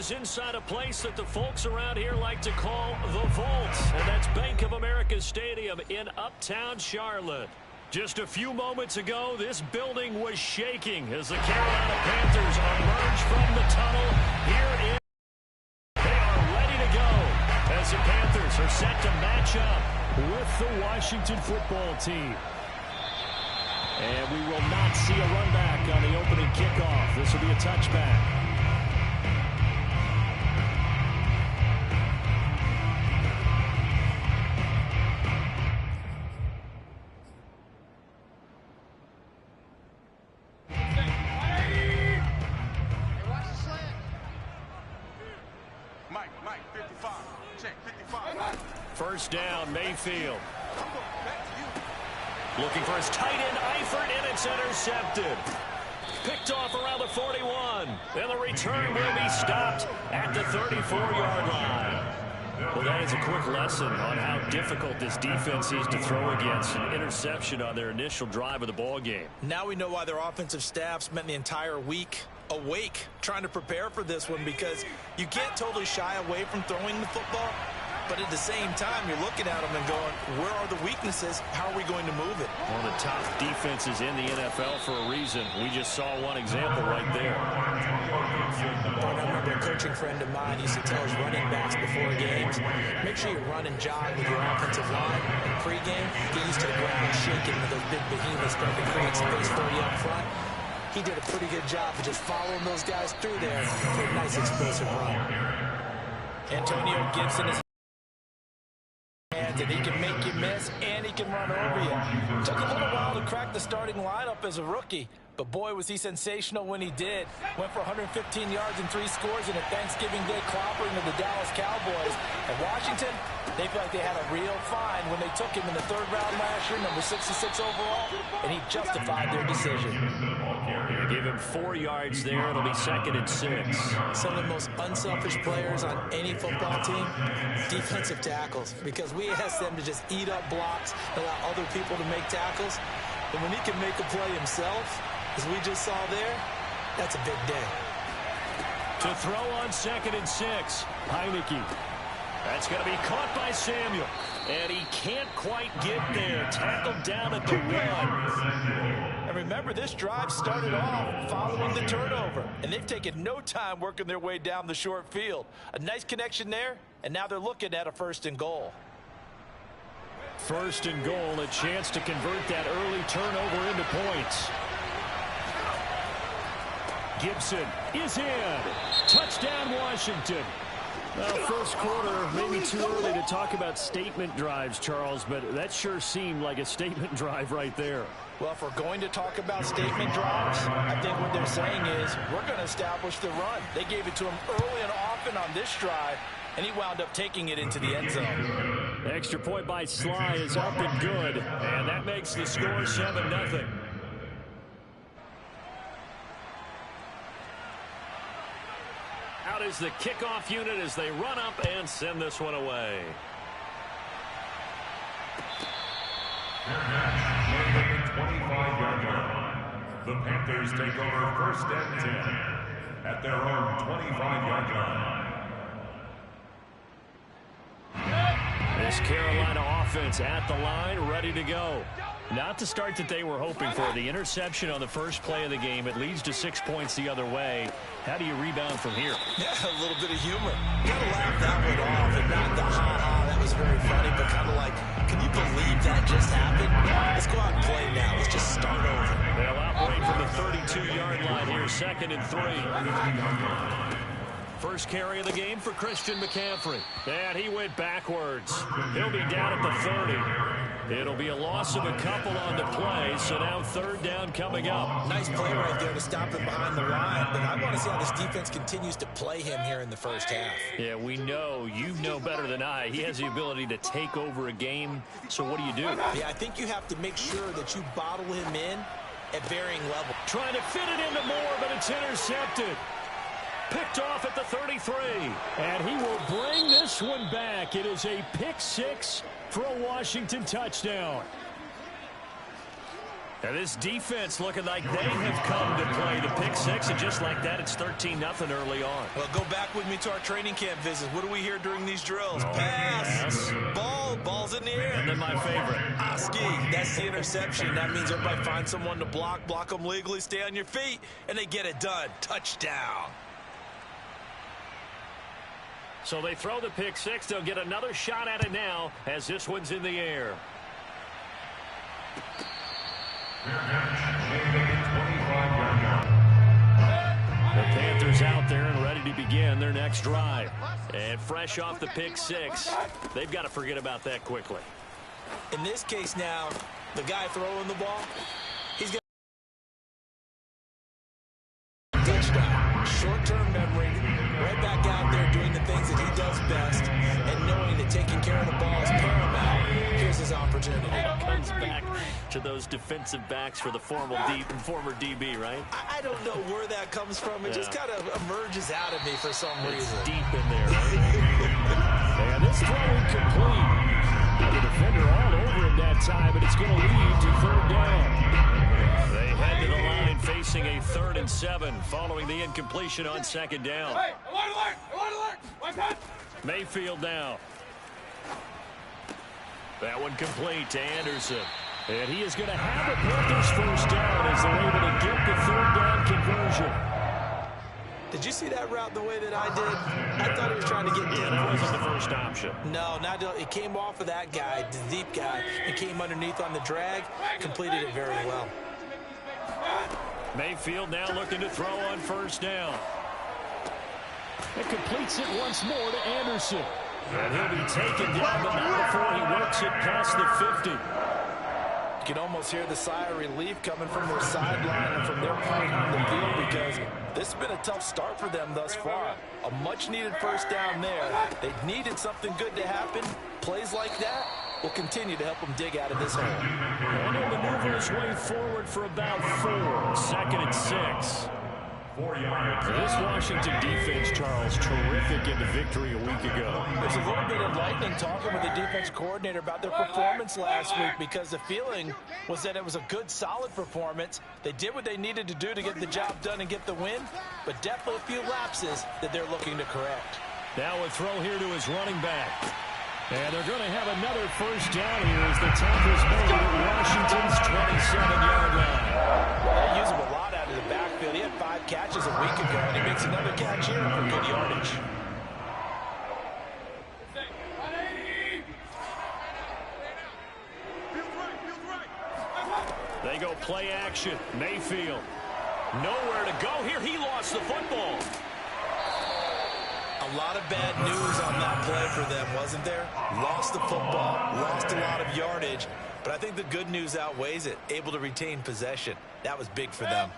Headquarters inside a place that the folks around here like to call the Vault, and that's Bank of America Stadium in Uptown Charlotte. Just a few moments ago, this building was shaking as the Carolina Panthers emerged from the tunnel here in. They are ready to go as the Panthers are set to match up with the Washington football team. And we will not see a run back on the opening kickoff. This will be a touchback. Mike, 55. Check, 55. First down, Mayfield. Looking for his tight end, Eifert, and it's intercepted. Picked off around the 41. And the return will be stopped at the 34-yard line. Well, that is a quick lesson on how difficult this defense is to throw against. An interception on their initial drive of the ball game. Now we know why their offensive staff spent the entire week awake trying to prepare for this one, because you can't totally shy away from throwing the football. But at the same time, you're looking at them and going, where are the weaknesses? How are we going to move it? One of the top defenses in the NFL for a reason. We just saw one example right there. I remember a coaching friend of mine used to tell his running backs before games, make sure you run and jog with your offensive line. And pregame, get used to the ground shaking with those big behemoths starting to create space for you up front. He did a pretty good job of just following those guys through there for a nice explosive run. Antonio Gibson is and he can make you miss, and he can run over you. Took a little while to crack the starting lineup as a rookie, but boy, was he sensational when he did. Went for 115 yards and 3 scores in a Thanksgiving Day clobbering of the Dallas Cowboys. And Washington, they feel like they had a real find when they took him in the 3rd round last year, number 66 overall, and he justified their decision. Give him 4 yards there. It'll be 2nd and 6. Some of the most unselfish players on any football team, defensive tackles, because we ask them to just eat up blocks, allow other people to make tackles. And when he can make a play himself, as we just saw there, that's a big day. To throw on 2nd and 6, Heineke. That's going to be caught by Samuel. And he can't quite get there. Tackled down at the 1. And remember, this drive started off following the turnover. And they've taken no time working their way down the short field. A nice connection there, and now they're looking at a 1st and goal. 1st and goal, a chance to convert that early turnover into points. Gibson is in. Touchdown, Washington. Well, first quarter, maybe too early to talk about statement drives, Charles, but that sure seemed like a statement drive right there. Well, if we're going to talk about statement drives, I think what they're saying is we're going to establish the run. They gave it to him early and often on this drive, and he wound up taking it into the end zone. Extra point by Sly is up and good, and that makes the score 7-0. Out is the kickoff unit as they run up and send this one away. The 25-yard line. The Panthers take over 1st and 10 at their own 25-yard line. This Carolina offense at the line, ready to go. Not the start that they were hoping for. The interception on the first play of the game. It leads to 6 points the other way. How do you rebound from here? Yeah, a little bit of humor. You gotta laugh that one off and not the ha-ha. That was very funny, but kind of like, can you believe that just happened? Let's go out and play now. Let's just start over. They'll operate from the 32-yard line here, 2nd and 3. First carry of the game for Christian McCaffrey. And he went backwards. He'll be down at the 30. It'll be a loss of a couple on the play, so now 3rd down coming up. Nice play right there to stop him behind the line, but I want to see how this defense continues to play him here in the first half. Yeah, we know. You know better than I. He has the ability to take over a game, so what do you do? Yeah, I think you have to make sure that you bottle him in at varying levels. Trying to fit it into Moore, but it's intercepted. Picked off at the 33. And he will bring this one back. It is a pick 6 for a Washington touchdown. And this defense looking like they have come to play the pick six, and just like that, it's 13-0 early on. Well, go back with me to our training camp visit. What do we hear during these drills? Pass, ball's in the air. And then my favorite. Oski, that's the interception. That means everybody find someone to block them legally, stay on your feet, and they get it done. Touchdown. So they throw the pick six. They'll get another shot at it now as this one's in the air. The Panthers out there and ready to begin their next drive. And fresh off the pick six, they've got to forget about that quickly. In this case now, the guy throwing the ball, he's got touchdown. Short-term memory, right back out there doing the things that he does best, and knowing that taking care of the ball is paramount. Here's his opportunity. Comes back to those defensive backs for the former DB, right? I don't know where that comes from. It just kind of emerges out of me for some reason. Deep in there, right? And this throw incomplete. The defender all over him that time, but it's going to lead to third down. They head to the line facing a 3rd and 7 following the incompletion on second down. Hey, I want to learn. Mayfield now. That one complete to Anderson. And he is going to have the Panthers first down as they're able to get the 3rd down conversion. Did you see that route the way that I did? I thought he was trying to get deep. That wasn't the first option. No, it came off of that guy, the deep guy, and came underneath on the drag, completed it very well. Mayfield now looking to throw on first down. It completes it once more to Anderson. And he'll be taken down, but not before he works it past the 50. You can almost hear the sigh of relief coming from their sideline and from their point on the field, because this has been a tough start for them thus far. A much-needed first down there. They needed something good to happen. Plays like that will continue to help them dig out of this hole. And he'll maneuver his way forward for about 4. 2nd and 6. This Washington defense, Charles, terrific in the victory a week ago. There's a little bit of lightning talking with the defense coordinator about their performance last week, because the feeling was that it was a good, solid performance. They did what they needed to do to get the job done and get the win, but definitely a few lapses that they're looking to correct. Now a throw here to his running back. And they're going to have another first down here as the tackle's made at Washington's 27-yard line. They use him a lot out of the backfield. He had 5 catches a week ago, and he makes another catch here for good yardage. They go play action. Mayfield. Nowhere to go here. He lost the football. A lot of bad news on that play for them, wasn't there? Lost the football, lost a lot of yardage, but I think the good news outweighs it. Able to retain possession. That was big for them.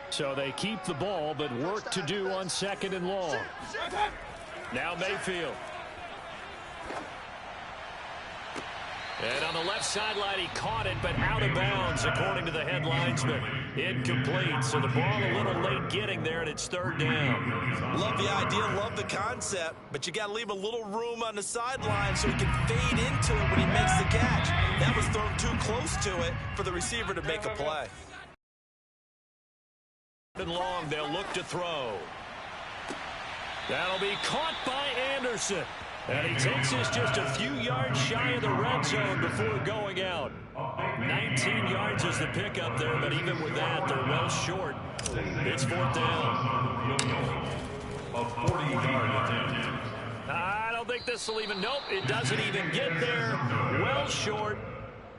So they keep the ball, but work to do on 2nd and long. Now Mayfield. And on the left sideline, he caught it, but out of bounds, according to the head linesman. Incomplete, so the ball a little late getting there, and it's 3rd down. Love the idea, love the concept, but you got to leave a little room on the sideline so he can fade into it when he makes the catch. That was thrown too close to it for the receiver to make a play. And long, they'll look to throw. That'll be caught by Anderson. And he takes this just a few yards shy of the red zone before going out. 19 yards is the pickup there, but even with that, they're well short. It's 4th down. A 40-yard attempt. I don't think this will even, nope, it doesn't even get there. Well short.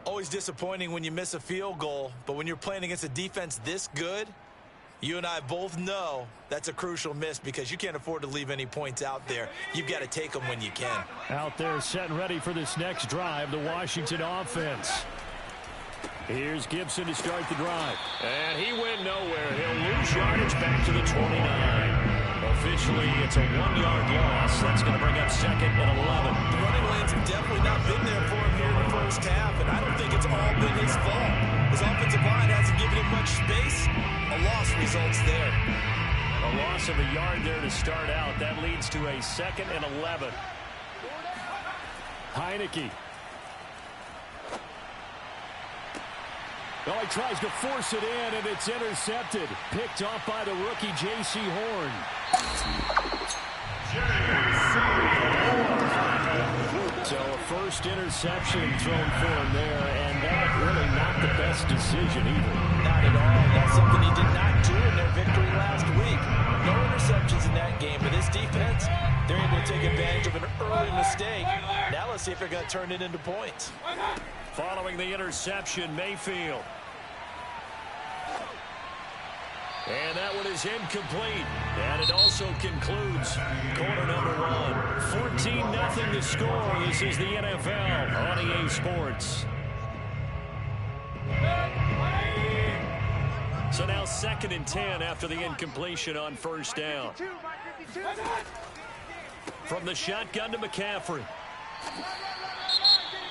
Always disappointing when you miss a field goal, but when you're playing against a defense this good, you and I both know that's a crucial miss, because you can't afford to leave any points out there. You've got to take them when you can. Out there set and ready for this next drive, the Washington offense. Here's Gibson to start the drive. And he went nowhere. He'll lose yardage back to the 29. Officially, it's a 1-yard loss. That's going to bring up 2nd and 11. The running lanes have definitely not been there for him here in the first half, and I don't think it's all been his fault. His offensive line hasn't given him much space. A loss results there. A loss of a yard there to start out. That leads to a 2nd and 11. Heineke. Well, he tries to force it in, and it's intercepted. Picked off by the rookie, J.C. Horn. So a first interception thrown for him there, and that really not the best decision either. Not at all. That's something he did not do in their victory last week. No interceptions in that game, but this defense, they're able to take advantage of an early mistake. Now let's see if they're going to turn it into points. Following the interception, Mayfield. And that one is incomplete. And it also concludes quarter number 1. 14-0 the score. This is the NFL on EA Sports. So now 2nd and 10 after the incompletion on first down. From the shotgun to McCaffrey.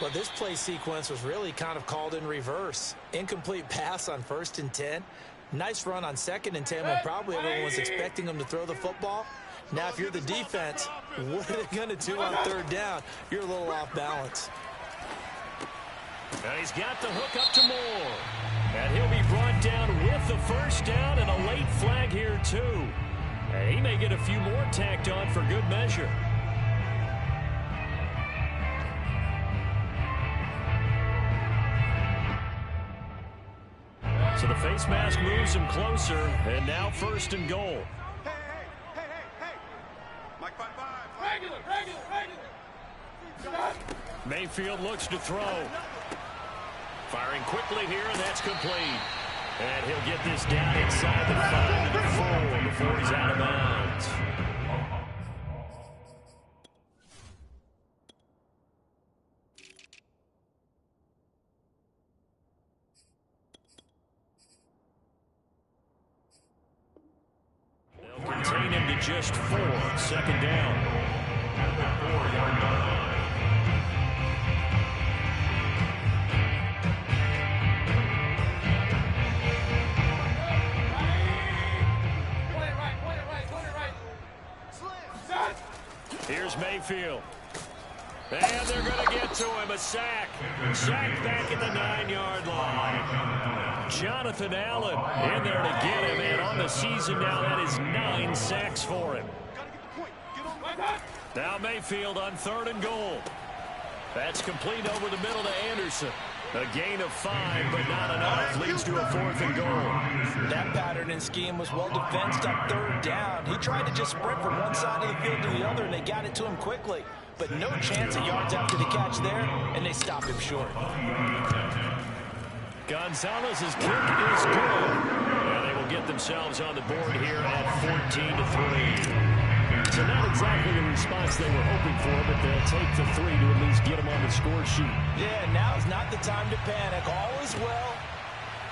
Well, this play sequence was really kind of called in reverse. Incomplete pass on 1st and 10. Nice run on 2nd and 10 when probably everyone was expecting him to throw the football. Now, if you're the defense, what are they going to do on 3rd down? You're a little off balance. And he's got the hook up to Moore. And he'll be brought down with the first down and a late flag here, too. And he may get a few more tacked on for good measure. So the face mask moves him closer, and now 1st and goal. Hey. Mike 5-5. Regular. Mayfield looks to throw. Firing quickly here, and that's complete. And he'll get this down inside the 5 to the 4 before he's out of bounds. Contain him to just 4. 2nd down. At the 4-yard line. Here's Mayfield. And they're going to get to him. A sack. Sack back at the 9-yard line. Jonathan Allen in there to get him. And on the season now, that is 9 sacks for him. Now Mayfield on 3rd and goal. That's complete over the middle to Anderson. A gain of 5, but not enough. Leads to a 4th and goal. That pattern and scheme was well defensed on 3rd down. He tried to just sprint from one side of the field to the other, and they got it to him quickly. But no chance of yards after the catch there, and they stopped him short. Gonzalez's kick is good. And they will get themselves on the board here at 14-3. So not exactly the response they were hoping for, but they'll take the 3 to at least get them on the score sheet. Yeah, now is not the time to panic. All is well.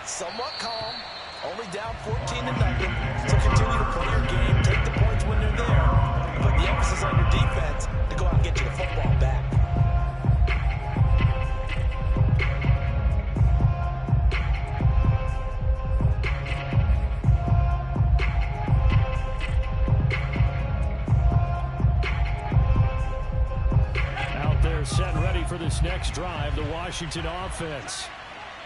Somewhat calm. Only down 14-0. So continue to play your game, take the points when they're there, and put the emphasis on your defense to go out and get you the football back. Set and ready for this next drive, the Washington offense.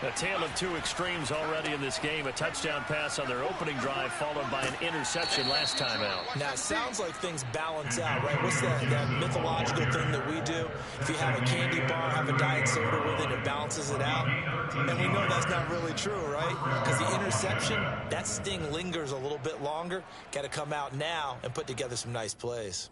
A tale of 2 extremes already in this game. A touchdown pass on their opening drive, followed by an interception last time out. Now, it sounds like things balance out, right? What's that mythological thing that we do? If you have a candy bar, have a diet soda with it, it balances it out. And we know that's not really true, right? Because the interception, that sting lingers a little bit longer. Got to come out now and put together some nice plays.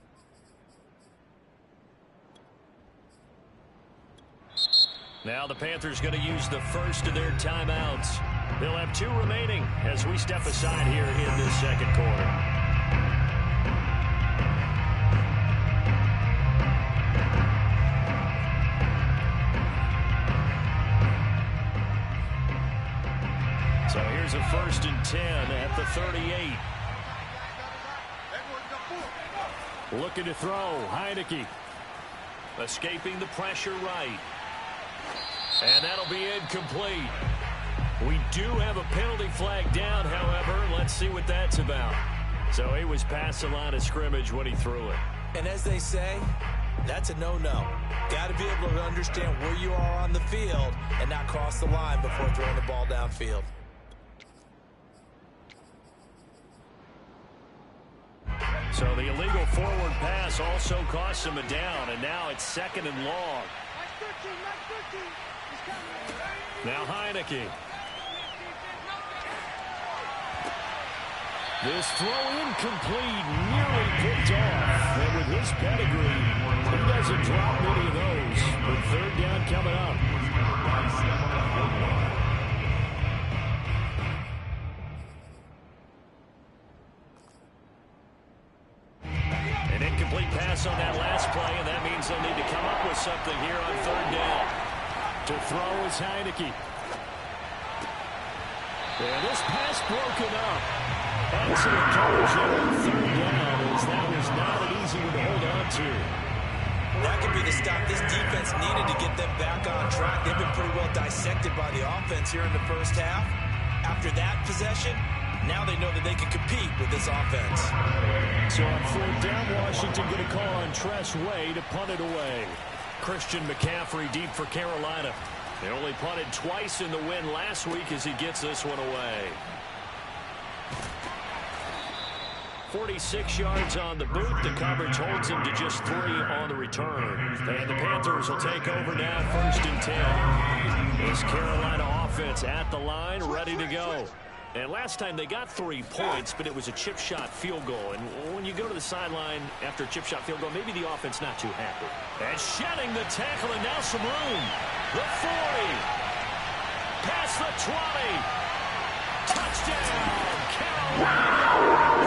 Now the Panthers going to use the first of their timeouts. They'll have 2 remaining as we step aside here in this 2nd quarter. So here's a 1st and 10 at the 38. Looking to throw. Heineke escaping the pressure right. And that'll be incomplete. We do have a penalty flag down, however. Let's see what that's about. So he was past the line of scrimmage when he threw it. And as they say, That's a no-no. Got to be able to understand where you are on the field and not cross the line before throwing the ball downfield. So the illegal forward pass also cost him a down, and now it's 2nd and long. Now Heineke. This throw incomplete, nearly picked off. And with his pedigree, he doesn't drop many of those. But 3rd down coming up. An incomplete pass on that last play, and that means they'll need to come up with something here on 3rd down. To throw is Heineke. And this pass broken up. Excellent coverage there on 3rd down, as that was not an easy one to hold on to. That could be the stop this defense needed to get them back on track. They've been pretty well dissected by the offense here in the first half. After that possession, now they know that they can compete with this offense. So on 4th down, Washington going to call on Tress Way to punt it away. Christian McCaffrey deep for Carolina. They only punted twice in the win last week as he gets this one away. 46 yards on the boot. The coverage holds him to just 3 on the return. And the Panthers will take over now, 1st and 10. This Carolina offense at the line, ready to go. And last time they got 3 points, but it was a chip shot field goal. And when you go to the sideline after a chip shot field goal, maybe the offense not too happy. And shedding the tackle, and now some room. The 40. Past the 20. Touchdown, Carolina.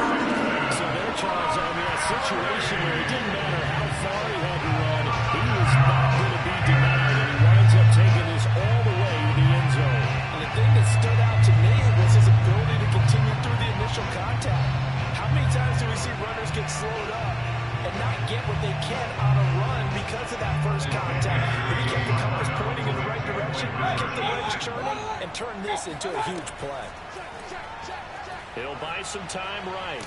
So there, Charles, I mean, a situation where it didn't matter how far he had to run, he was not going to be denied, and he winds up taking this all the way to the end zone. And the thing that stood out to me was his ability to continue through the initial contact. How many times do we see runners get slowed up and not get what they can on a run because of that first contact? But he kept the compass pointing in the right direction, kept the legs churning, and turned this into a huge play. He'll buy some time right.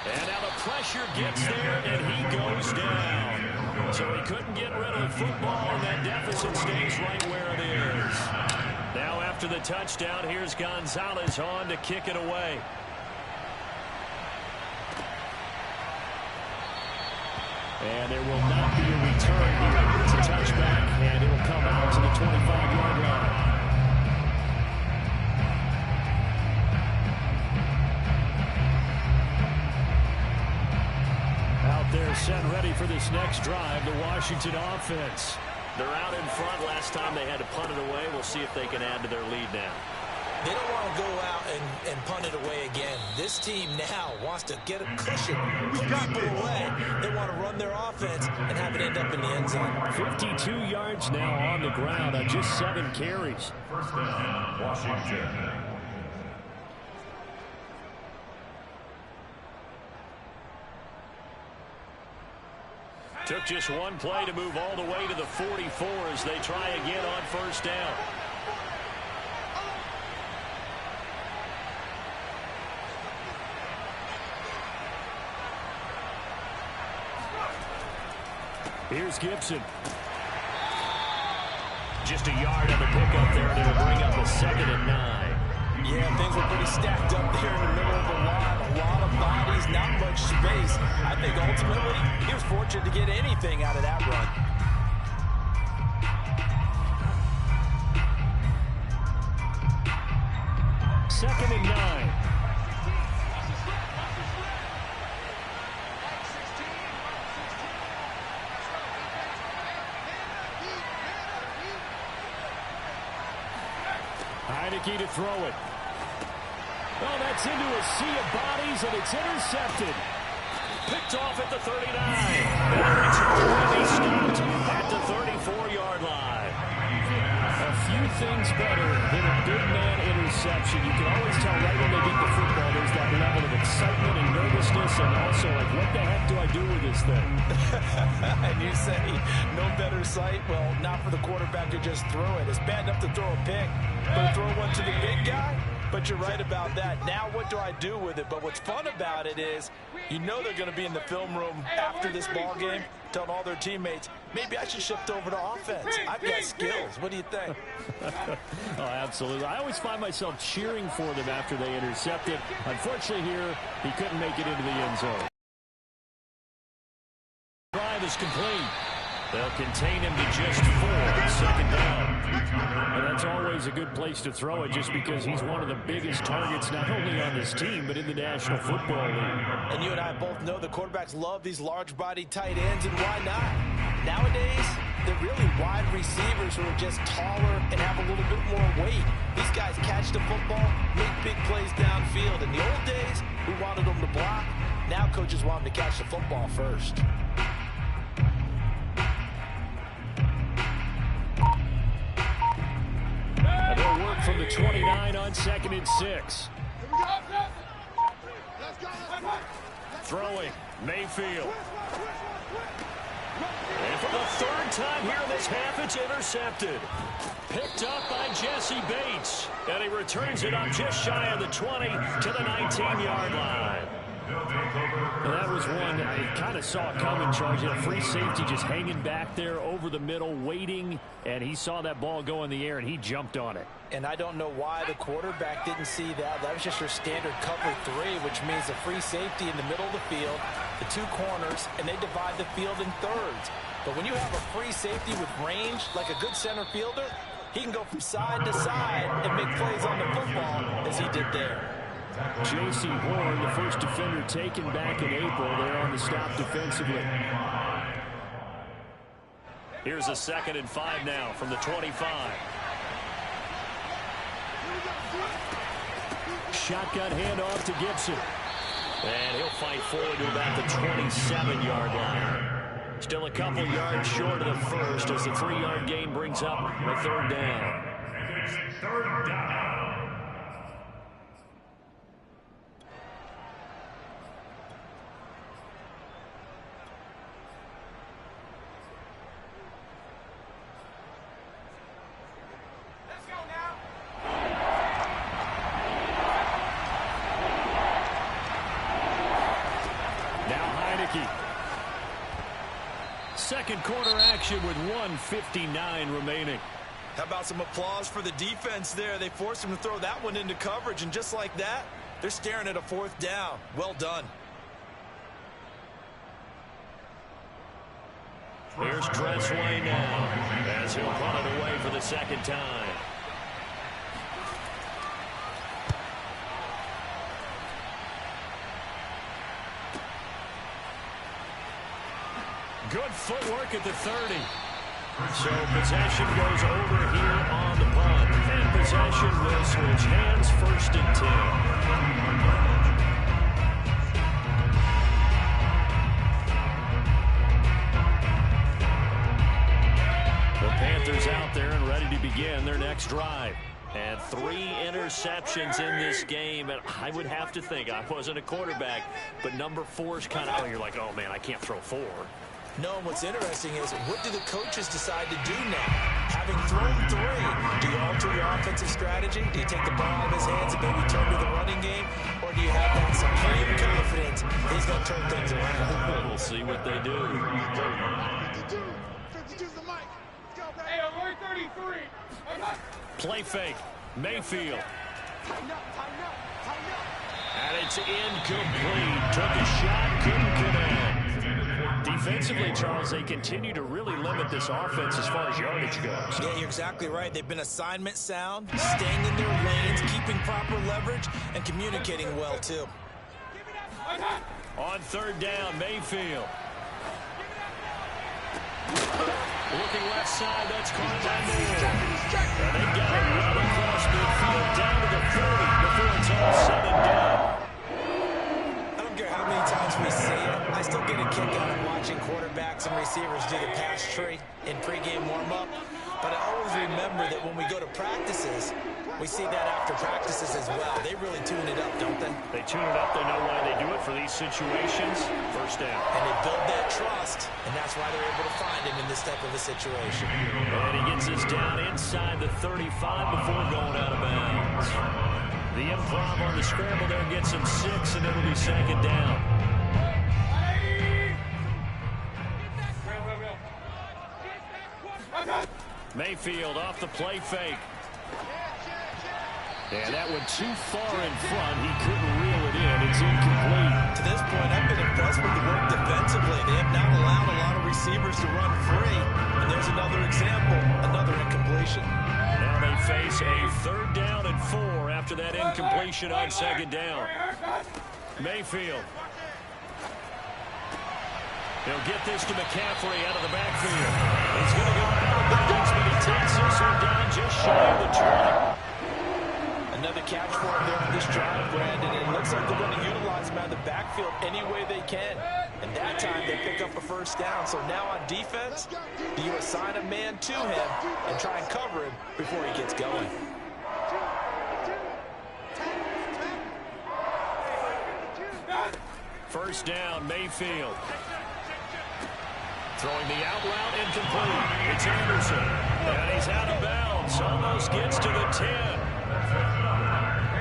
And now the pressure gets there, and he goes down. So he couldn't get rid of the football, and that deficit stays right where it is. Now after the touchdown, here's Gonzalez on to kick it away. And there will not be a return here. It's a touchback, and it'll come out to the 25-yard line. They're set ready for this next drive, the Washington offense. They're out in front. Last time they had to punt it away. We'll see if they can add to their lead now. They don't want to go out and punt it away again. This team now wants to get a cushion, put people away. They want to run their offense and have it end up in the end zone. 52 yards now on the ground on just 7 carries. 1st down, Washington. Took just one play to move all the way to the 44 as they try again on 1st down. Here's Gibson. Just a yard on the pickup there, and it'll bring up a 2nd and 9. Yeah, things were pretty stacked up there in the middle of the line. A lot of bodies, not much space. I think ultimately he was fortunate to get anything out of that run. 2nd and 9. Heineke to throw it. Oh, that's into a sea of bodies, and it's intercepted. Picked off at the 39. And the return will be stopped at the 34-yard line. A few things better than a big man interception. You can always tell right when they get the football, there's that level of excitement and nervousness, and also like, what the heck do I do with this thing? And you say, no better sight? Well, not for the quarterback to just throw it. It's bad enough to throw a pick, but throw one to the big guy? But you're right about that. Now what do I do with it? But what's fun about it is, you know they're going to be in the film room after this ball game, telling all their teammates, maybe I should shift over to offense. I've got skills. What do you think? Oh, absolutely. I always find myself cheering for them after they intercept it. Unfortunately here, he couldn't make it into the end zone. Drive is complete. They'll contain him to just 4. Second down. And that's always a good place to throw it just because he's one of the biggest targets not only on this team but in the National Football League. And you and I both know the quarterbacks love these large-bodied tight ends, and why not? Nowadays, they're really wide receivers who are just taller and have a little bit more weight. These guys catch the football, make big plays downfield. In the old days, we wanted them to block. Now coaches want them to catch the football first. And they'll work from the 29 on 2nd and 6. Throwing, Mayfield. And for the 3rd time here this half, it's intercepted. Picked up by Jesse Bates. And he returns it up just shy of the 20 to the 19-yard line. And that was one I kind of saw coming, Charge. A free safety just hanging back there over the middle, waiting, and he saw that ball go in the air, and he jumped on it. And I don't know why the quarterback didn't see that. That was just your standard cover 3, which means a free safety in the middle of the field, the 2 corners, and they divide the field in thirds. But when you have a free safety with range, like a good center fielder, he can go from side to side and make plays on the football as he did there. J.C. Horn, the first defender taken back in April. They're on the stop defensively. Here's a 2nd and 5 now from the 25. Shotgun handoff to Gibson. And he'll fight forward to about the 27-yard line. Still a couple yards short of the first as the 3-yard gain brings up a 3rd down. It's 3rd down. Second quarter action with 1:59 remaining. How about some applause for the defense there? They forced him to throw that one into coverage, and just like that, they're staring at a 4th down. Well done. Here's Dressway now as he'll punt it away for the 2nd time. Good footwork at the 30. So possession goes over here on the punt. And possession will switch hands, 1st and 10. The Panthers out there and ready to begin their next drive. And 3 interceptions in this game. And I would have to think, I wasn't a quarterback, but number 4 is kind of, you're like, oh, man, I can't throw 4. No, and what's interesting is, what do the coaches decide to do now? Having thrown 3, do you alter your offensive strategy? Do you take the ball out of his hands and maybe turn to the running game? Or do you have that supreme confidence he's going to turn things around? We'll see what they do. 52's the mic. Let's go, baby. Hey, I'm 33. Play fake. Mayfield. Tighten up, tighten up, tighten up. And it's incomplete. Took a shot, couldn't connect. Defensively, Charles, they continue to really limit this offense as far as yardage goes. Yeah, you're exactly right. They've been assignment sound, staying in their lanes, keeping proper leverage, and communicating well, too. On 3rd down, Mayfield. Looking left side, that's caught by Moore. And they got it right across midfield, down to the 30 before it's all said and done. I don't care how many times we see it. I still get a kick out of watching quarterbacks and receivers do the pass tree in pregame warm-up. But I always remember that when we go to practices, we see that after practices as well. They really tune it up, don't they? They tune it up. They know why they do it for these situations. 1st down. And they build that trust, and that's why they're able to find him in this type of a situation. And he gets us down inside the 35 before going out of bounds. The improv on the scramble there gets him 6, and it'll be 2nd down. Mayfield off the play fake. And that went too far in front. He couldn't reel it in. It's incomplete. To this point, I've been impressed with the work defensively. They have not allowed a lot of receivers to run free. And there's another example, another incompletion. Now they face a 3rd down and 4 after that incompletion on 2nd down. Mayfield. He'll get this to McCaffrey out of the backfield. He's going to go out of bounds, but he takes this one down just shy of the 20. Another catch for him there for this drive, Brandon. And it looks like they're going to utilize him out of the backfield any way they can. And that time they pick up a 1st down. So now on defense, do you assign a man to him and try and cover him before he gets going? First down, Mayfield. Throwing the out route incomplete. It's Anderson. And he's out of bounds. Almost gets to the 10.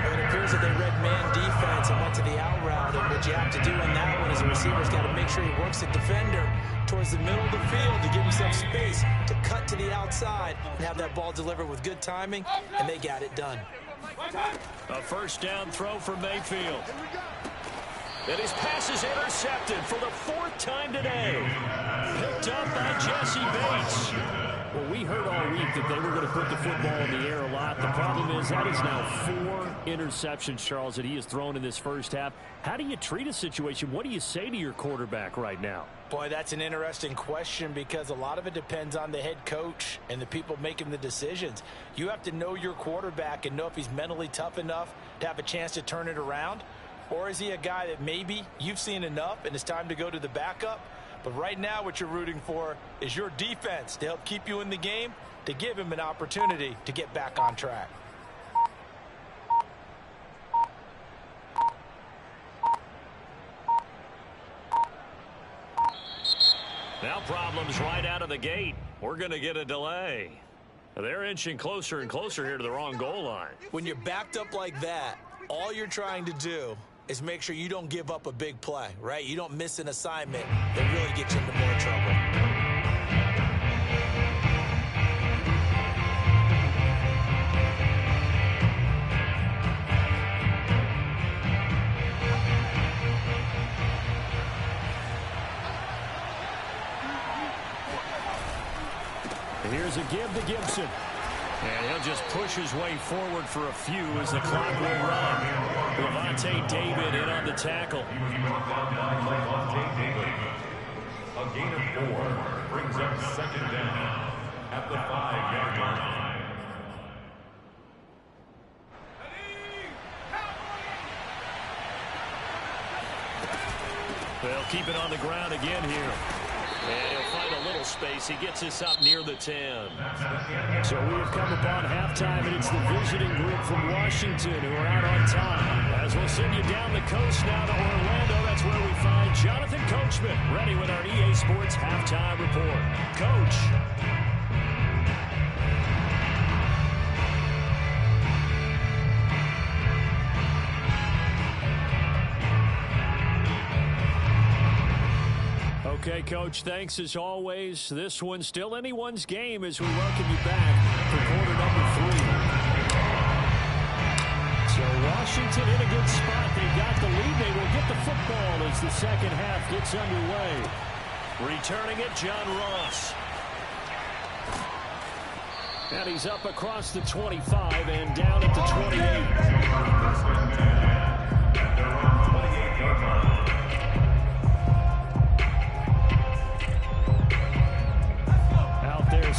It appears that they read man defense and went to the out route. And what you have to do in that one is the receiver's got to make sure he works the defender towards the middle of the field to give himself space to cut to the outside and have that ball delivered with good timing, and they got it done. A 1st down throw for Mayfield. And his pass is intercepted for the 4th time today. Picked up by Jesse Bates. Well, we heard all week that they were going to put the football in the air a lot. The problem is that is now 4 interceptions, Charles, that he has thrown in this first half. How do you treat a situation? What do you say to your quarterback right now? Boy, that's an interesting question because a lot of it depends on the head coach and the people making the decisions. You have to know your quarterback and know if he's mentally tough enough to have a chance to turn it around. Or is he a guy that maybe you've seen enough and it's time to go to the backup? But right now what you're rooting for is your defense to help keep you in the game, to give him an opportunity to get back on track. Now problems right out of the gate. We're going to get a delay. They're inching closer and closer here to the wrong goal line. When you're backed up like that, all you're trying to do is make sure you don't give up a big play, right? You don't miss an assignment that really gets you into more trouble. And here's a give to Gibson. And he'll just push his way forward for a few as the clock will run. Levante David in on the tackle. A gain of 4 brings up 2nd down at the 5-yard line. They'll keep it on the ground again here. And he'll find a little space. He gets this up near the 10. So we have come upon halftime, and it's the visiting group from Washington who are out on time. As we'll send you down the coast now to Orlando, that's where we find Jonathan Coachman ready with our EA Sports Halftime Report. Coach. Okay, Coach, thanks as always. This one's still anyone's game as we welcome you back for quarter number 3. So Washington in a good spot. They've got the lead. They will get the football as the second half gets underway. Returning it, John Ross. And he's up across the 25 and down at the 28.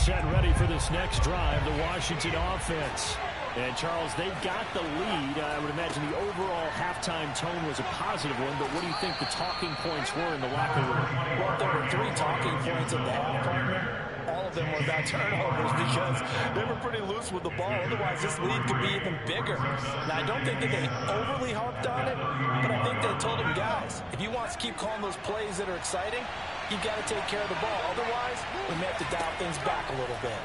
Set ready for this next drive, the Washington offense. And, Charles, they've got the lead. I would imagine the overall halftime tone was a positive one, but what do you think the talking points were in the locker room? Well, there were 3 talking points at the half, partner. All of them were about turnovers because they were pretty loose with the ball. Otherwise, this lead could be even bigger. Now, I don't think that they overly harped on it, but I think they told them, guys, if you want to keep calling those plays that are exciting, you've got to take care of the ball. Otherwise, we may have to dial things back a little bit.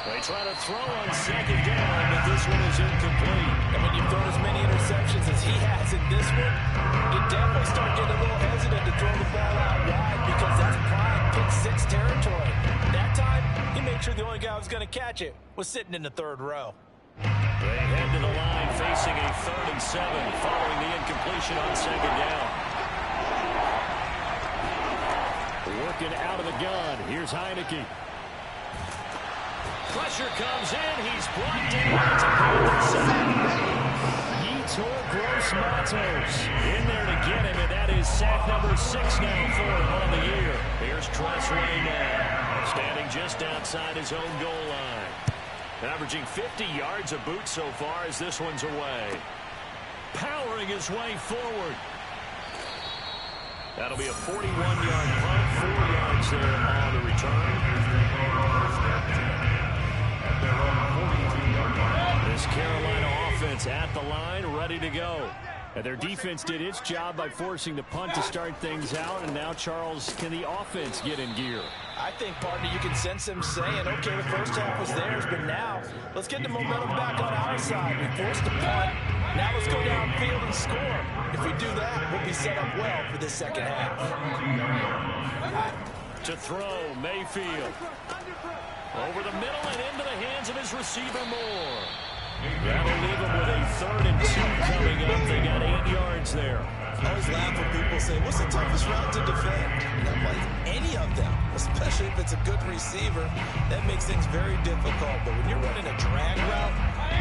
They try to throw on 2nd down, but this one is incomplete. And when you've thrown as many interceptions as he has in this one, you definitely start getting a little hesitant to throw the ball out wide because that's prime pick-six territory. That time, he made sure the only guy who was going to catch it was sitting in the third row. They head to the line facing a 3rd and 7 following the incompletion on 2nd down. Working out of the gun. Here's Heineke. Pressure comes in. He's brought down. It's a Panther sack. Yetur Gross-Matos in there to get him, and that is sack number 6 now for him on the year. Here's Tressway now, standing just outside his own goal line. Averaging 50 yards a boot so far as this one's away. Powering his way forward. That'll be a 41-yard punt, 4 yards there on the return. This Carolina offense at the line, ready to go. And their defense did its job by forcing the punt to start things out, and now, Charles, can the offense get in gear? I think, partner, you can sense him saying, okay, the first half was theirs, but now let's get the momentum back on our side. We forced the punt. Now let's go downfield and score. If we do that, we'll be set up well for this second half. To throw, Mayfield. Over the middle and into the hands of his receiver, Moore. That'll leave them with a 3rd and 2 coming up. They got 8 yards there. I always laugh when people say, what's the toughest route to defend? And I'm like, any of them, especially if it's a good receiver. That makes things very difficult. But when you're running a drag route,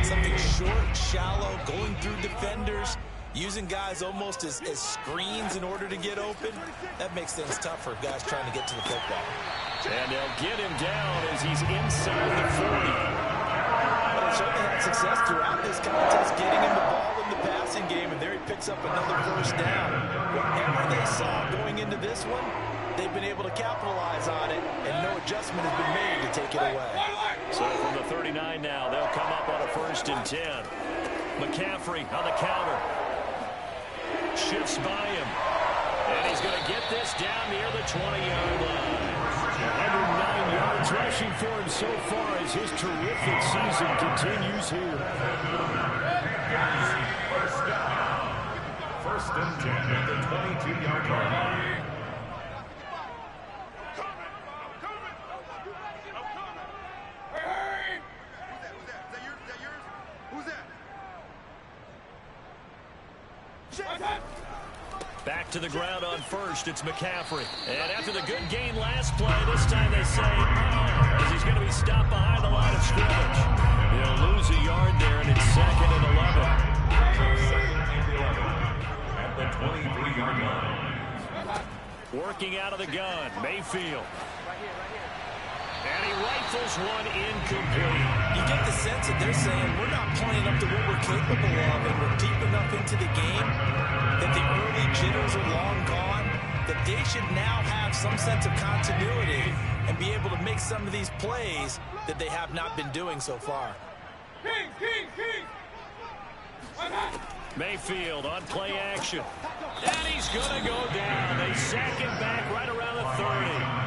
something short, shallow, going through defenders, using guys almost as screens in order to get open, that makes things tough for guys trying to get to the football. And they'll get him down as he's inside the 40. Well, they certainly had success throughout this contest, getting him the ball in the passing game, and there he picks up another first down. Whatever they saw going into this one, they've been able to capitalize on it, and no adjustment has been made to take it away. So from the 39 now, they'll come up on a 1st and 10. McCaffrey on the counter. Shifts by him. And he's going to get this down near the 20-yard line. 109 yards rushing for him so far as his terrific season continues here. First and 10 at the 22-yard line. Back to the ground on 1st, it's McCaffrey. And after the good gain last play, this time they say, as he's going to be stopped behind the line of scrimmage. They'll lose a yard there, and it's 2nd and 11. At the 23-yard line. Working out of the gun, Mayfield. And he rifles one incomplete. You get the sense that they're saying we're not playing up to what we're capable of, and we're deep enough into the game that the early jitters are long gone, that they should now have some sense of continuity and be able to make some of these plays that they have not been doing so far. Mayfield on play action. And he's going to go down. They sack him back right around the 30.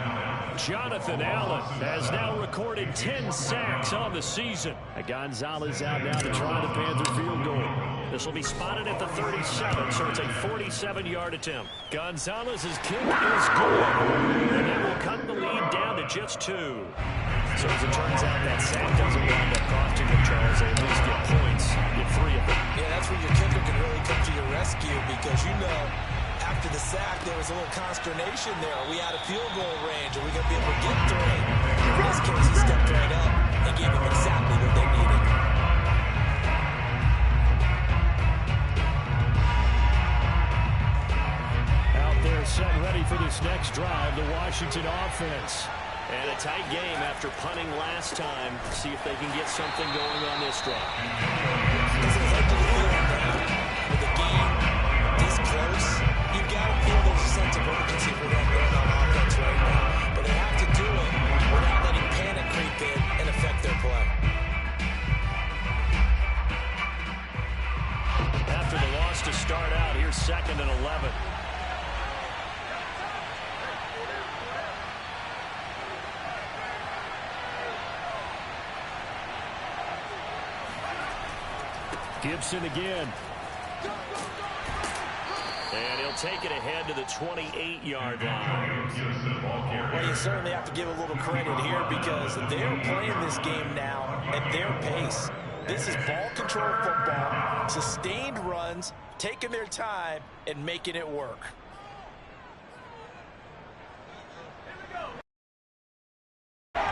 Jonathan Allen has now recorded 10 sacks on the season. Gonzalez out now to try the Panther field goal. This will be spotted at the 37, so it's a 47-yard attempt. Gonzalez's kick is good, and that will cut the lead down to just 2. So as it turns out, that sack doesn't wind up costing them, Charles. They at least get points, get 3 of them. Yeah, that's where your kicker can really come to your rescue, because you know after the sack, there was a little consternation there. Are we out of field goal range? Are we going to be able to get 3? In this case, he stepped right up and gave them exactly what they needed. Out there set ready for this next drive, the Washington offense. And a tight game after punting last time. See if they can get something going on this drive. As they head to the field now, with the game this close, you've got to feel there's a sense of urgency for them going on offense right now. But they have to do it without letting panic creep in and affect their play. After the loss to start out, here's 2nd and 11. Gibson again. And he'll take it ahead to the 28-yard line. Well, you certainly have to give a little credit here because they're playing this game now at their pace. This is ball control football, sustained runs, taking their time, and making it work. On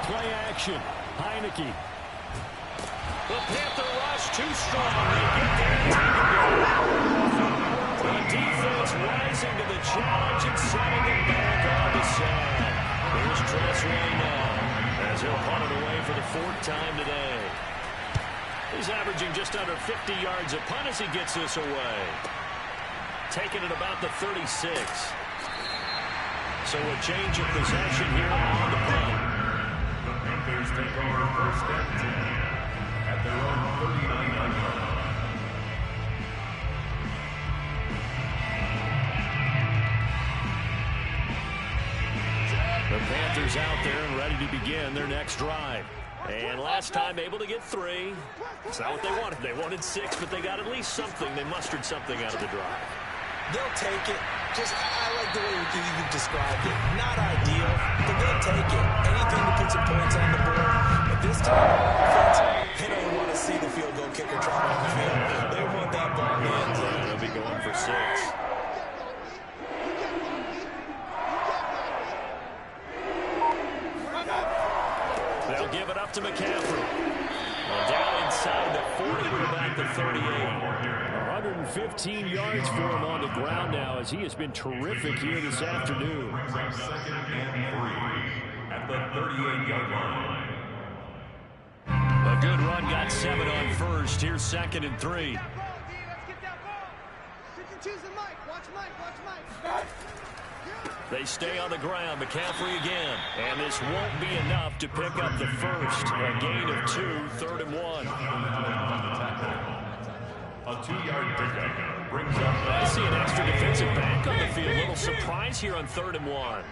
play action, Heineke. The Panther rush too strong. They get there. The defense rising to the challenge and sending it back on the side. Here's Tressway now as he'll punt it away for the 4th time today. He's averaging just under 50 yards a punt as he gets this away. Taking it about the 36. So a change of possession here on the punt. The Panthers take over 1st and 10 at their own 39-yard line. The Panthers out there and ready to begin their next drive. And last time able to get 3. It's not what they wanted. They wanted 6, but they got at least something. They mustered something out of the drive. They'll take it. I like the way you've described it. Not ideal, but they'll take it. Anything to put some points on the board. But this time, offense, they don't want to see the field goal kicker try on the field. They want that ball in the end zone. They'll be going for 6. They'll give it up to McCaffrey. Well, down inside the 40, we're back to 38. 115 yards for him on the ground now as he has been terrific here this afternoon. 2nd and 3 at the 38-yard line. A good run got 7 on first. Here's 2nd and 3. Let's get that ball. You can choose the mic. Watch Mike. They stay on the ground. McCaffrey again. And this won't be enough to pick up the first. A gain of 2, 3rd and 1. A 2-yard pickup brings up. I see an extra defensive back on the field. Little surprise here on 3rd and 1.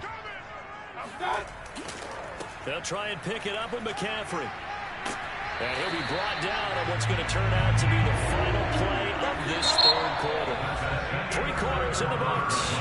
They'll try and pick it up with McCaffrey. And he'll be brought down on what's going to turn out to be the final play of this 3rd quarter. 3 quarters in the books.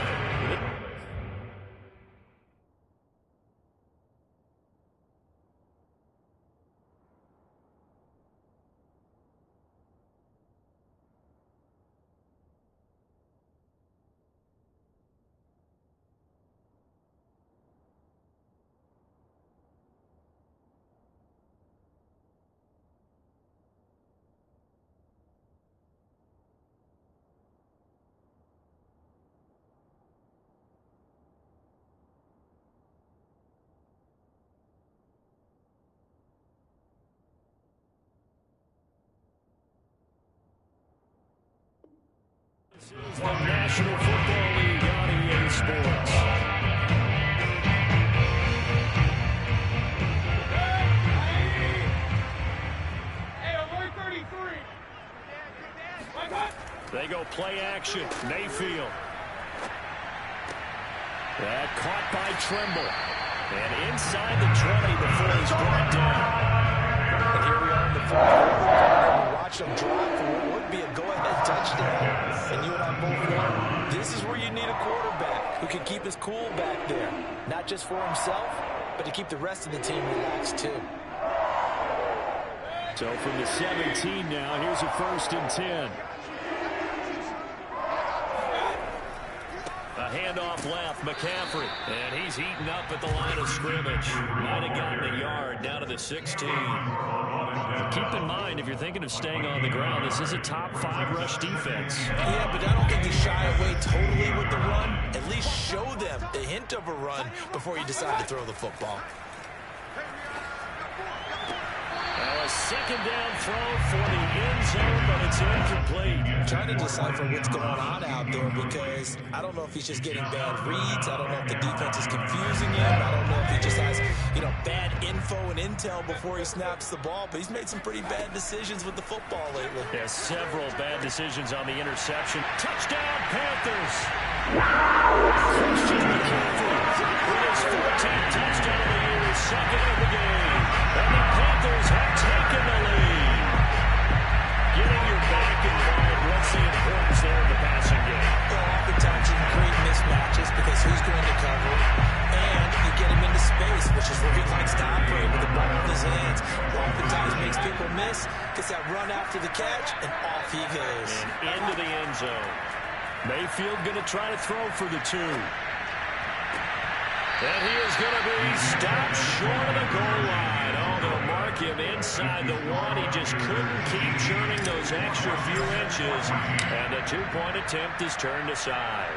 This is the National Football League on EA Sports. They go play action. Mayfield. That caught by Trimble. And inside the 20 before he's brought down. And here we are in the 4th quarter. Watch them drop for what would be a go-ahead touchdown. And you and I both know this is where you need a quarterback who can keep his cool back there. Not just for himself, but to keep the rest of the team relaxed too. So from the 17 now, here's a 1st and 10. A handoff left, McCaffrey. And he's eaten up at the line of scrimmage. Might have gotten a yard down to the 16. Keep in mind, if you're thinking of staying on the ground, this is a top 5 rush defense. Yeah, but I don't think you shy away totally with the run. At least show them the hint of a run before you decide to throw the football. Now a 2nd down throw for the end zone, but it's incomplete. Trying to decipher what's going on out there because I don't know if he's just getting bad reads. I don't know if the defense is confusing him. I don't know if he just has, bad info and intel before he snaps the ball. But he's made some pretty bad decisions with the football lately. Yeah, several bad decisions on the interception. Touchdown, Panthers! Christian McCaffrey with his 14th touchdown of the year, 2nd of the game. And the Panthers have taken the lead. after the catch, and off he goes. And into the end zone. Mayfield going to try to throw for the 2. And he is going to be stopped short of the goal line. Oh, they'll mark him inside the 1. He just couldn't keep churning those extra few inches. And the 2-point attempt is turned aside.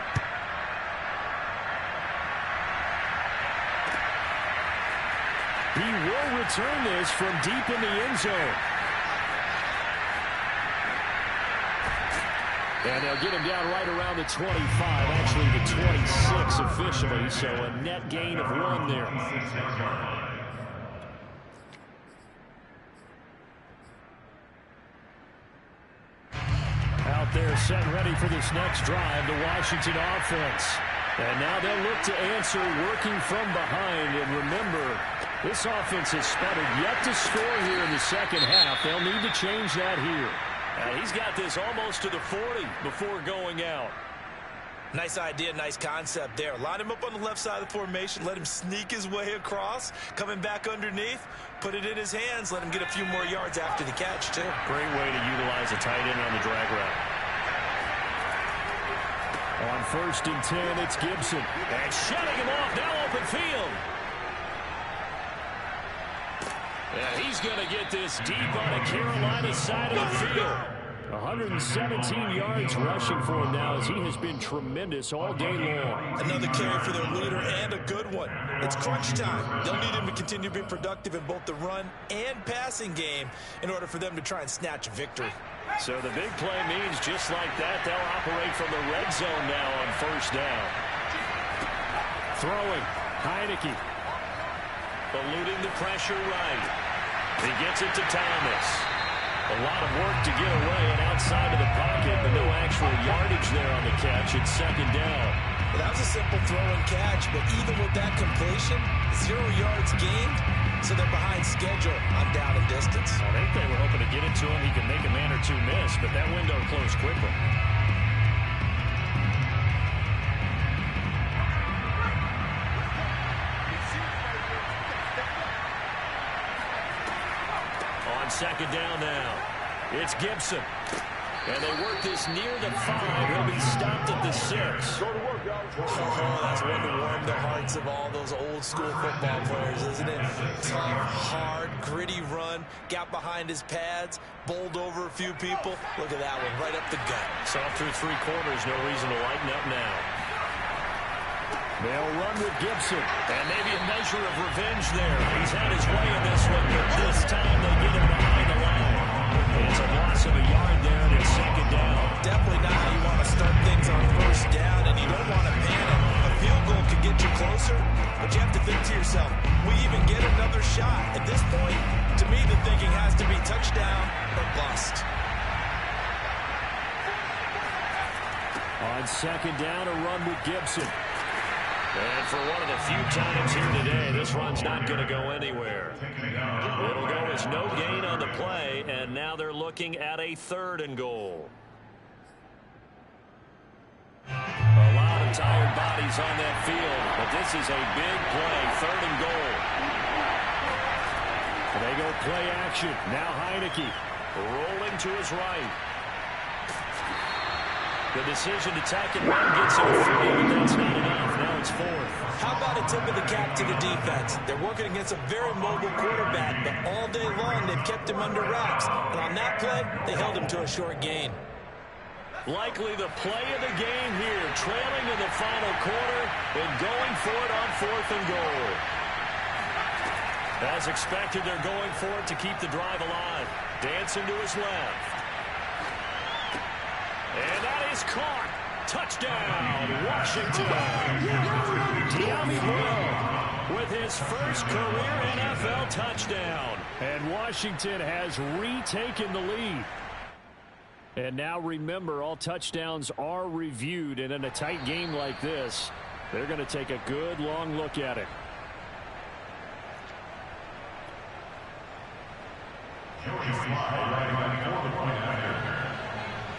He will return this from deep in the end zone. And they'll get him down right around the 25, actually the 26 officially, so a net gain of 1 there. Out there set ready for this next drive, the Washington offense. And now they'll look to answer working from behind. And remember, this offense has sputtered yet to score here in the second half. They'll need to change that here. He's got this almost to the 40 before going out. Nice idea, nice concept there. Line him up on the left side of the formation. Let him sneak his way across. Coming back underneath. Put it in his hands. Let him get a few more yards after the catch, too. Great way to utilize a tight end on the drag route. On 1st and 10, it's Gibson. And shutting him off, now open field. And he's going to get this deep on the Carolina side of the field. 117 yards rushing for him now as he has been tremendous all day long. Another carry for their leader and a good one. It's crunch time. They'll need him to continue to be productive in both the run and passing game in order for them to try and snatch a victory. So the big play means just like that, they'll operate from the red zone now on 1st down. Throwing, Heineke. Eluding the pressure right. He gets it to Thomas. A lot of work to get away and outside of the pocket, but no actual yardage there on the catch. It's 2nd down. Well, that was a simple throw and catch, but even with that completion, 0 yards gained, so they're behind schedule on down and distance. I think they were hoping to get it to him. He could make a man or 2 miss, but that window closed quickly. On 2nd down now, it's Gibson. And they work this near the 5. He'll be stopped at the 6. Oh, that's one to warm the hearts of all those old school football players, isn't it? Tough, hard, gritty run. Got behind his pads, bowled over a few people. Look at that one, right up the gut. Soft through 3 quarters, no reason to lighten up now. They'll run with Gibson. And maybe a measure of revenge there. He's had his way in this one, but this time they get him behind the line. It's a loss of a yard there, and it's 2nd down. Definitely not how you want to start things on 1st down, and you don't want to panic. A field goal could get you closer, but you have to think to yourself, we even get another shot. At this point, to me, the thinking has to be touchdown or bust. On 2nd down, a run with Gibson. And for one of the few times here today, this run's not going to go anywhere. It'll go as no gain on the play, and now they're looking at a 3rd and goal. A lot of tired bodies on that field, but this is a big play, 3rd and goal. They go play action. Now Heineke rolling to his right. The decision to tack and run gets him 3, but that's not enough. Now it's 4th. How about a tip of the cap to the defense? They're working against a very mobile quarterback, but all day long they've kept him under wraps. And on that play, they held him to a short gain. Likely the play of the game here, trailing in the final quarter and going for it on 4th and goal. As expected, they're going for it to keep the drive alive. Dancing to his left. And that is caught. Touchdown, Washington. Diami Moore with his first career NFL touchdown. And Washington has retaken the lead. And now remember, all touchdowns are reviewed. And in a tight game like this, they're going to take a good long look at it.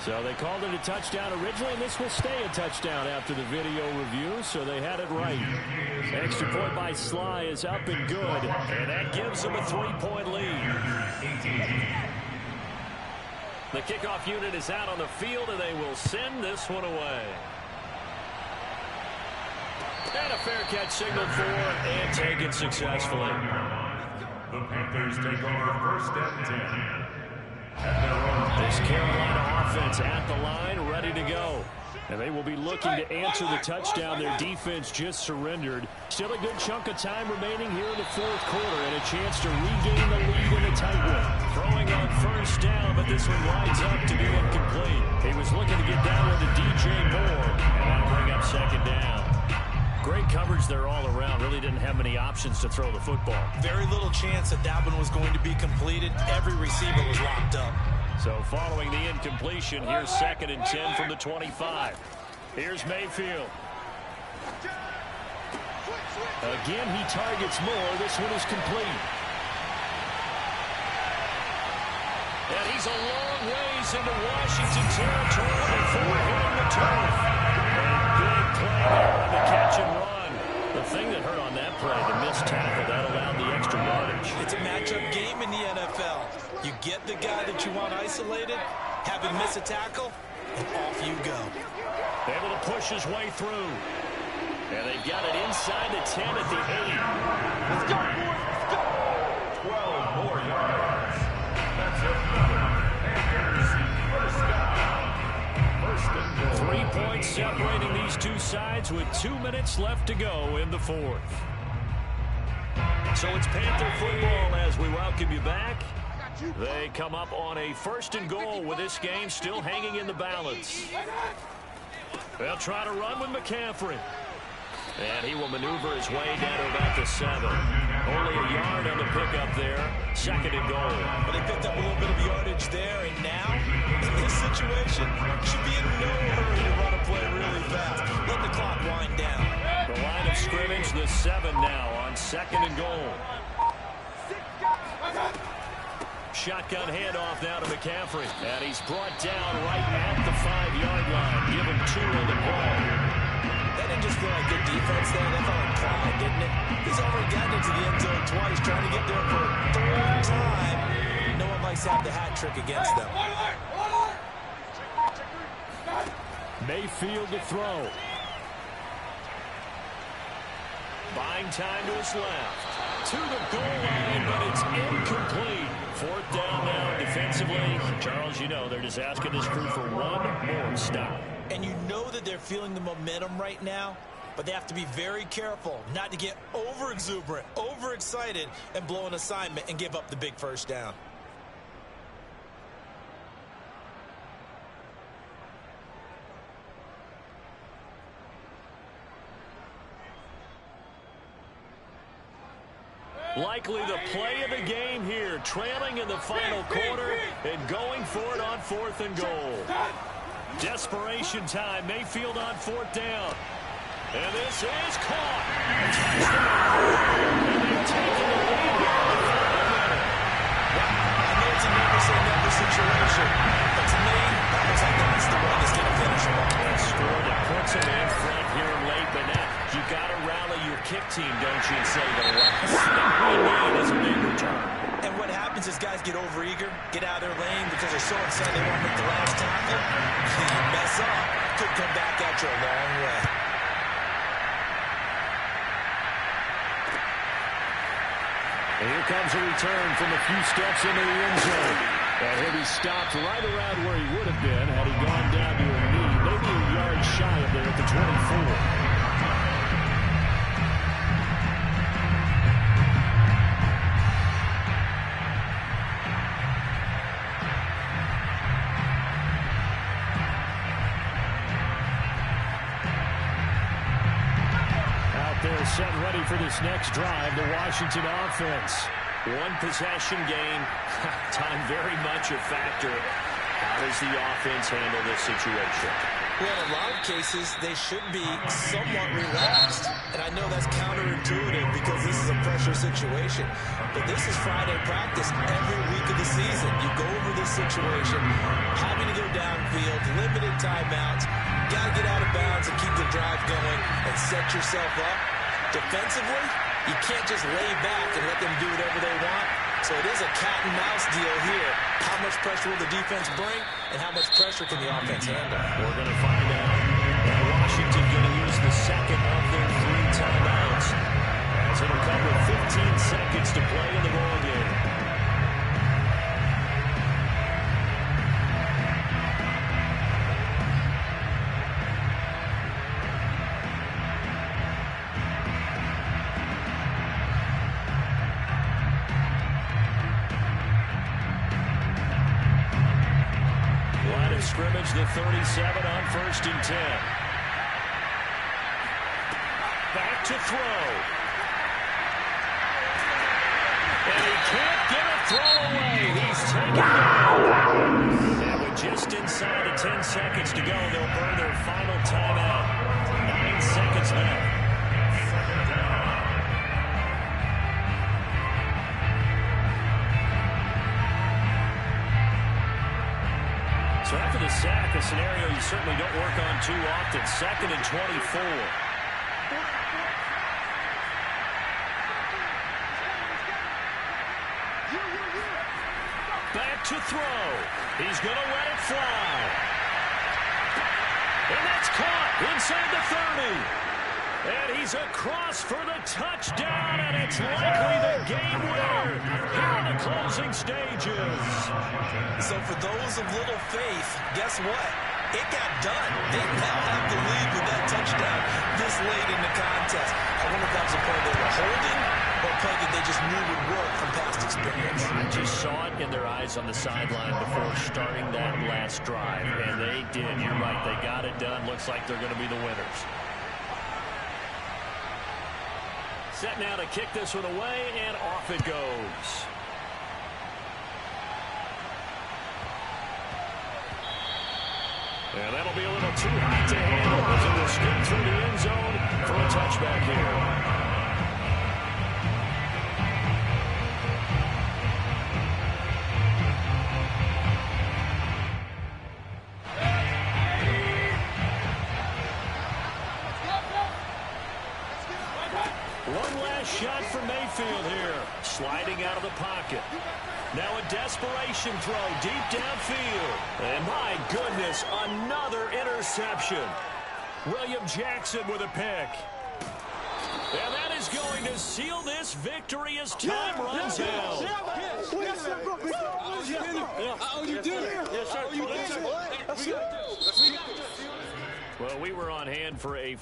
So they called it a touchdown originally, and this will stay a touchdown after the video review, so they had it right. Extra point by Sly is up and good, and that gives them a 3-point lead. The kickoff unit is out on the field, and they will send this one away. And a fair catch signaled for and taken successfully. The Panthers take over first and 10. At their own. This Carolina offense at the line, ready to go. And they will be looking to answer the touchdown their defense just surrendered. Still a good chunk of time remaining here in the fourth quarter and a chance to regain the lead in a tight one. Throwing on first down, but this one winds up to be incomplete. He was looking to get down with the DJ Moore, and that'll bring up second down. Great coverage there all around. Really didn't have many options to throw the football. Very little chance that one was going to be completed. Every receiver was locked up. So following the incompletion, here's second and 10 from the 25. Here's Mayfield. Again, he targets Moore. This one is complete. And he's a long ways into Washington territory before hitting the turf. A big play there on the catch and run. The thing that hurt on that play, the missed tackle, that allowed the extra yardage. It's a matchup game in the NFL. You get the guy that you want isolated, have him miss a tackle, and off you go. Able to push his way through. And they've got it inside the 10 at the 8. Let's go, boys. Let's go. 12 more yards. That's another Panthers first down. First and goal. 3 points separating these two sides with 2 minutes left to go in the fourth. So it's Panther football as we welcome you back. They come up on a first and goal with this game still hanging in the balance. They'll try to run with McCaffrey. And he will maneuver his way down to about the 7. Only a yard on the pickup there. Second and goal. But they picked up a little bit of yardage there, and now, in this situation, should be in no hurry to run a play really fast. Let the clock wind down. The line of scrimmage, the 7 now on second and goal. Shotgun handoff now to McCaffrey. And he's brought down right at the 5-yard line. Give him 2 on the play. That didn't just feel like good defense there. That felt like pride, didn't it? He's already gotten into the end zone twice, trying to get there for a third time. No one likes to have the hat trick against them. Mayfield to throw. Buying time to his left. To the goal line, but it's incomplete. Fourth down now defensively. Charles, you know, they're just asking this crew for one more stop. And you know that they're feeling the momentum right now, but they have to be very careful not to get over-exuberant, overexcited, and blow an assignment and give up the big first down. Likely the play of the game here, trailing in the final quarter and going for it on fourth and goal. Desperation time, Mayfield on fourth down. And this is caught. And they've taken the lead here in the final minute. I know it's a never-say-never situation, but to me, that looks like that's the one that's going to finish them off. That score that puts them in front here late, but now you got to rally your kick team, don't you, and say the last thing we need is a big return. And what happens is guys get overeager, get out of their lane because they're so excited they want to make the last tackle. You mess up, could come back at you a long way. And here comes a return from a few steps into the end zone. And he'll be stopped right around where he would have been had he gone down to a knee, maybe a yard shy of there at the 24. They're set ready for this next drive, the Washington offense. One possession game, time very much a factor. How does the offense handle this situation? Well, in a lot of cases, they should be somewhat relaxed. And I know that's counterintuitive because this is a pressure situation. But this is Friday practice every week of the season. You go over this situation, having to go downfield, limited timeouts, got to get out of bounds and keep the drive going and set yourself up. Defensively, you can't just lay back and let them do whatever they want. So it is a cat and mouse deal here. How much pressure will the defense bring, and how much pressure can the offense handle? We're going to find out. And Washington going to use the second of their 3 timeouts, as it'll come with 15 seconds to play in the ball game. Scrimmage, the 37 on 1st and 10. Back to throw. And he can't get a throw away. He's taken down. And with just inside of 10 seconds to go, they'll burn their final timeout. 9 seconds left. So after the sack, a scenario you certainly don't work on too often. 2nd and 24. Back to throw. He's going to let it fly. And that's caught inside the 30. And he's across for the touchdown, and it's likely the game winner here in the closing stages. So for those of little faith, guess what? It got done. They now have the lead with that touchdown this late in the contest. I wonder if that was a play they were holding or a play that they just knew would work from past experience. I just saw it in their eyes on the sideline before starting that last drive, and they did. You're right. They got it done. Looks like they're going to be the winners. Set now to kick this one away, and off it goes. And that'll be a little too hot to handle as it will skip through the end zone for a touchback here. One last shot for Mayfield here. Sliding out of the pocket. Now a desperation throw deep downfield. And my goodness, another interception. William Jackson with a pick. And that is going to seal this victory as time runs out. Well, we were on hand for a